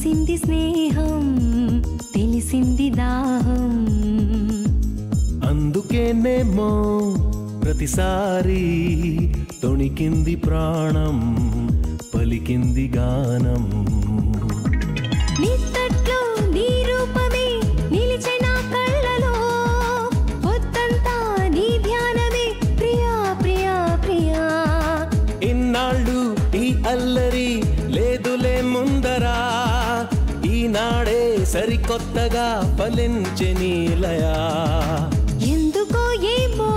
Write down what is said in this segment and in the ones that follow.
కురిసింది స్నేహం తెలిసింది దాహం అందుకేనేమో ప్రతిసారి తొణికింది ప్రాణం పలికింది గానం నిత్తట్లో నీ రూపమే నిలిచే నా కళ్ళలో పొద్దంతా నీ ధ్యానమే ప్రియా ప్రియా ప్రియా ఇన్నాళ్ళు ఈ అల్లరి లేదులే ముందరా ఈనాడే సరికొత్తగా ఫలించే నీలయా ఎందుకో ఏమో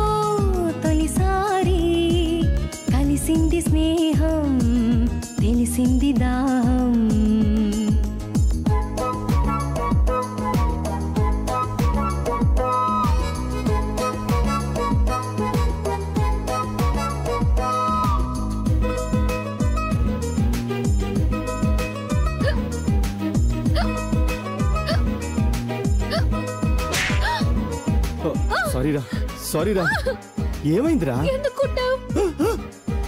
తొలిసారి కలిసింది స్నేహం తెలిసింది దాహం సారీరా ఏమైందిరా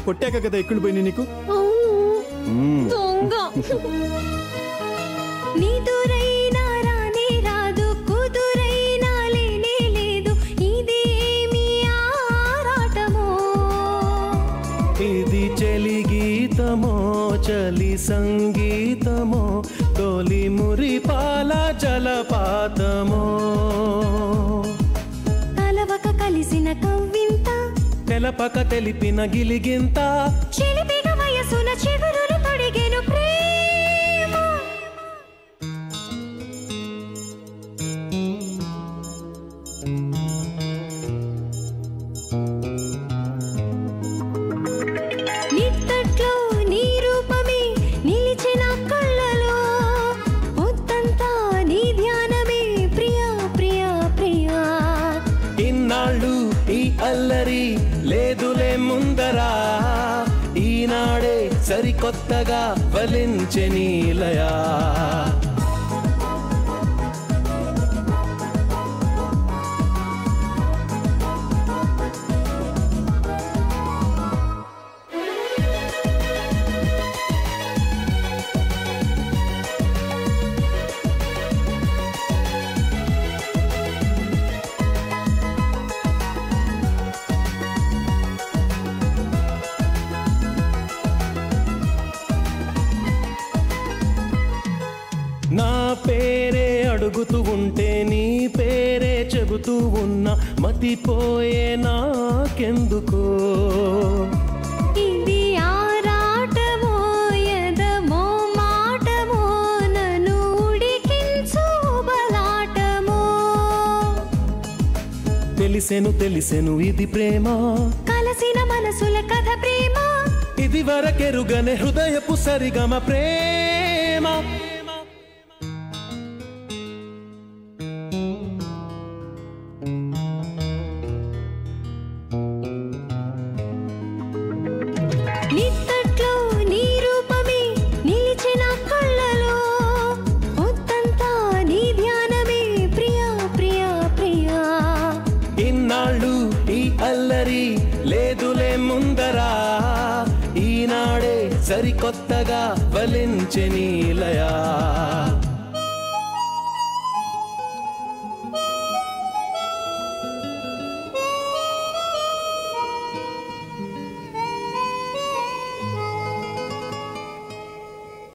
కొట్టాక కదా ఎక్కిపోయింది నీకు నీదురైనా రానే రాదు కుదురైనా లేనే లేదు ఇదేమి ఆరాటమో ఇది చలి గీతమో చలి సంగీతమో తొలి మురిపాల జలపాతమో కలవక కలిసిన కవ్వింత తెలపక తెలిపిన గిలిగింత చిలిపిగ వయసున చిగురులు తొడిగెను ప్రేమ నిత్తట్లో నీ రూపమే నిలిచిన కళ్ళలో పొద్దంతా నీ ధ్యానమే ప్రియా ప్రియా ప్రియా ఇన్నాళ్ళు ఈ అల్లరి లేదులే ముందరా ఈనాడే సరికొత్తగా ఫలించే నీలయా నా పేరే అడుగుతూ ఉంటే నీ పేరే చెబుతూ ఉన్నా మతిపోయే నాకెందుకో ఇది ఆరాటమో ఎదమో మాటమో నన్ను ఉడికించు బలాటమో తెలిసెను ఇది ప్రేమ కలసిన మనసుల కథ ప్రేమ ఇది వరకెరుగనే హృదయపు సరిగమ ప్రేమ నిత్తట్లో నీ రూపమే నిలిచిన కళ్ళలో పొద్దంతా నీ ధ్యానమే ప్రియా ప్రియా ప్రియా ఇన్నాళ్ళు ఈ అల్లరి లేదులే ముందరా ఈనాడే సరికొత్తగా ఫలించే నీలయా